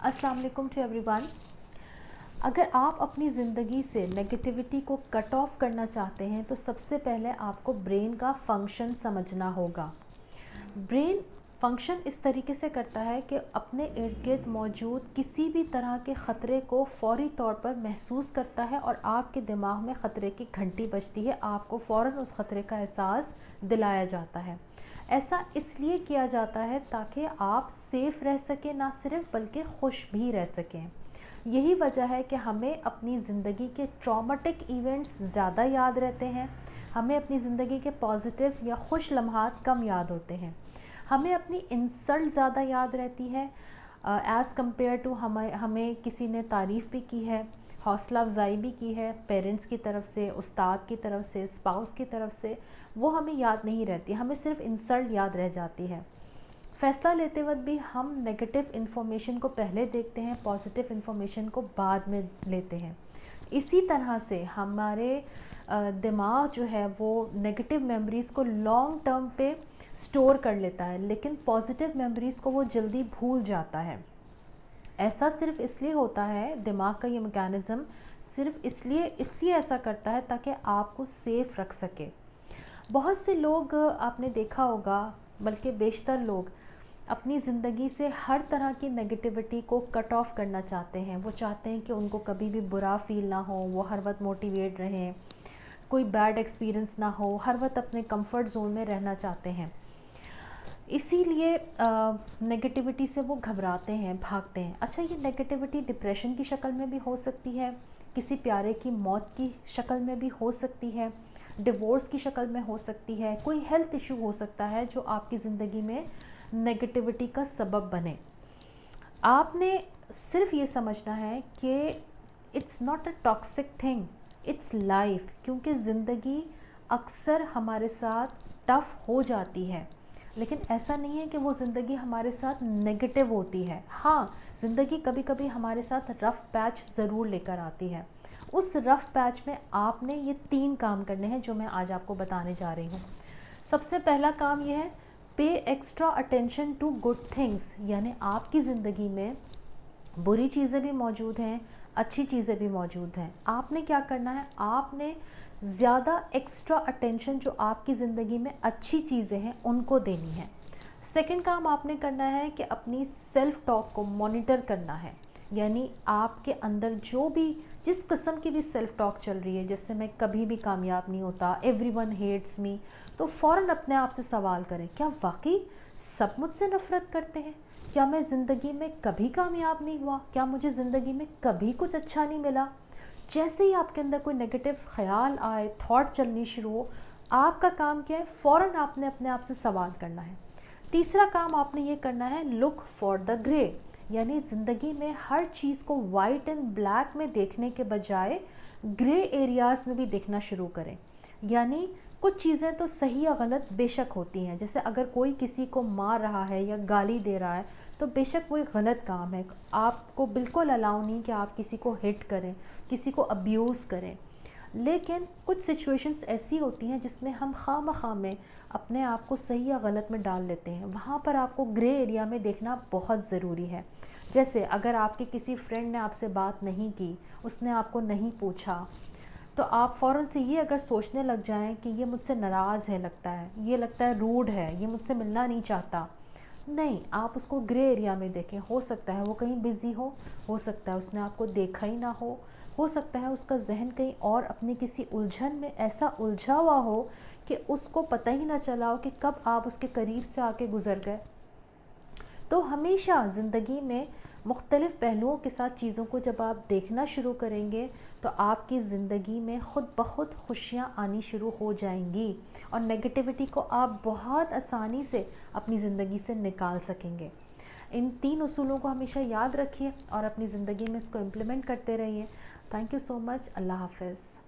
अस्सलाम वालेकुम to everyone. अगर आप अपनी ज़िंदगी से नेगेटिविटी को कट ऑफ करना चाहते हैं तो सबसे पहले आपको ब्रेन का फंक्शन समझना होगा। ब्रेन फंक्शन इस तरीके से करता है कि अपने इर्द गिर्द मौजूद किसी भी तरह के ख़तरे को फ़ौरी तौर पर महसूस करता है और आपके दिमाग में ख़तरे की घंटी बजती है, आपको फ़ौरन उस ख़तरे का एहसास दिलाया जाता है। ऐसा इसलिए किया जाता है ताकि आप सेफ़ रह सकें, ना सिर्फ बल्कि खुश भी रह सकें। यही वजह है कि हमें अपनी ज़िंदगी के ट्रॉमेटिक इवेंट्स ज़्यादा याद रहते हैं, हमें अपनी ज़िंदगी के पॉजिटिव या खुश लम्हात कम याद होते हैं, हमें अपनी इंसल्ट ज़्यादा याद रहती है एज़ कम्पेयर टू हमें किसी ने तारीफ़ भी की है, हौसला अफजाई भी की है पेरेंट्स की तरफ से, उस्ताद की तरफ से, स्पाउस की तरफ से, वो हमें याद नहीं रहती, हमें सिर्फ इंसल्ट याद रह जाती है। फ़ैसला लेते वक्त भी हम नेगेटिव इन्फॉर्मेशन को पहले देखते हैं, पॉजिटिव इन्फॉर्मेशन को बाद में लेते हैं। इसी तरह से हमारे दिमाग जो है वो नेगेटिव मेमोरीज़ को लॉन्ग टर्म पे स्टोर कर लेता है, लेकिन पॉजिटिव मेमोरीज़ को वो जल्दी भूल जाता है। ऐसा सिर्फ इसलिए होता है, दिमाग का ये मैकेनिज़्म सिर्फ इसलिए ऐसा करता है ताकि आपको सेफ़ रख सके। बहुत से लोग आपने देखा होगा, बल्कि बेशतर लोग अपनी ज़िंदगी से हर तरह की नेगेटिविटी को कट ऑफ करना चाहते हैं। वो चाहते हैं कि उनको कभी भी बुरा फील ना हो, वो हर वक्त मोटिवेट रहें, कोई बैड एक्सपीरियंस ना हो, हर वक्त अपने कंफर्ट जोन में रहना चाहते हैं। इसीलिए नेगेटिविटी से वो घबराते हैं, भागते हैं। अच्छा, ये नेगेटिविटी डिप्रेशन की शक्ल में भी हो सकती है, किसी प्यारे की मौत की शक्ल में भी हो सकती है, डिवोर्स की शक्ल में हो सकती है, कोई हेल्थ इशू हो सकता है जो आपकी ज़िंदगी में नेगेटिविटी का सबब बने। आपने सिर्फ ये समझना है कि it's not a toxic thing, it's life. क्योंकि ज़िंदगी अक्सर हमारे साथ टफ़ हो जाती है, लेकिन ऐसा नहीं है कि वो ज़िंदगी हमारे साथ नेगेटिव होती है। हाँ, ज़िंदगी कभी कभी हमारे साथ रफ़ पैच ज़रूर लेकर आती है। उस रफ़ पैच में आपने ये 3 काम करने हैं जो मैं आज आपको बताने जा रही हूँ। सबसे पहला काम ये है, पे extra attention to good things. यानी आपकी ज़िंदगी में बुरी चीज़ें भी मौजूद हैं, अच्छी चीज़ें भी मौजूद हैं। आपने क्या करना है, आपने ज़्यादा एक्स्ट्रा अटेंशन जो आपकी ज़िंदगी में अच्छी चीज़ें हैं उनको देनी है। सेकंड काम आपने करना है कि अपनी सेल्फ टॉक को मॉनिटर करना है। यानी आपके अंदर जो भी जिस किस्म की भी सेल्फ टॉक चल रही है, जैसे मैं कभी भी कामयाब नहीं होता, एवरीवन हेट्स मी, तो फ़ौरन अपने आप से सवाल करें, क्या वाकई सब मुझसे नफ़रत करते हैं? क्या मैं ज़िंदगी में कभी कामयाब नहीं हुआ? क्या मुझे ज़िंदगी में कभी कुछ अच्छा नहीं मिला? जैसे ही आपके अंदर कोई नेगेटिव ख़याल आए, थॉट चलनी शुरू हो, आपका काम क्या है, फ़ौरन आपने अपने आप से सवाल करना है। तीसरा काम आपने ये करना है, लुक फॉर द ग्रे। यानी ज़िंदगी में हर चीज़ को वाइट एंड ब्लैक में देखने के बजाय ग्रे एरियाज़ में भी देखना शुरू करें। यानी कुछ चीज़ें तो सही या गलत बेशक होती हैं, जैसे अगर कोई किसी को मार रहा है या गाली दे रहा है तो बेशक वो एक गलत काम है, आपको बिल्कुल अलाउ नहीं कि आप किसी को हिट करें, किसी को अब्यूज़ करें। लेकिन कुछ सिचुएशंस ऐसी होती हैं जिसमें हम खामखा में अपने आप को सही या गलत में डाल लेते हैं, वहाँ पर आपको ग्रे एरिया में देखना बहुत ज़रूरी है। जैसे अगर आपके किसी फ्रेंड ने आपसे बात नहीं की, उसने आपको नहीं पूछा, तो आप फ़ौरन से ये अगर सोचने लग जाएं कि ये मुझसे नाराज़ है, लगता है, ये लगता है रूड है, ये मुझसे मिलना नहीं चाहता, नहीं, आप उसको ग्रे एरिया में देखें। हो सकता है वो कहीं बिज़ी हो सकता है उसने आपको देखा ही ना हो सकता है उसका जहन कहीं और अपनी किसी उलझन में ऐसा उलझा हुआ हो कि उसको पता ही ना चला हो कि कब आप उसके करीब से आके गुज़र गए। तो हमेशा ज़िंदगी में मुख्तलिफ़ पहलुओं के साथ चीज़ों को जब आप देखना शुरू करेंगे तो आपकी ज़िंदगी में ख़ुद ब खुद खुशियाँ आनी शुरू हो जाएंगी और नेगेटिविटी को आप बहुत आसानी से अपनी ज़िंदगी से निकाल सकेंगे। इन 3 उसूलों को हमेशा याद रखिए और अपनी ज़िंदगी में इसको इम्प्लीमेंट करते रहिए। Thank you so much. अल्लाह हाफ़िज़।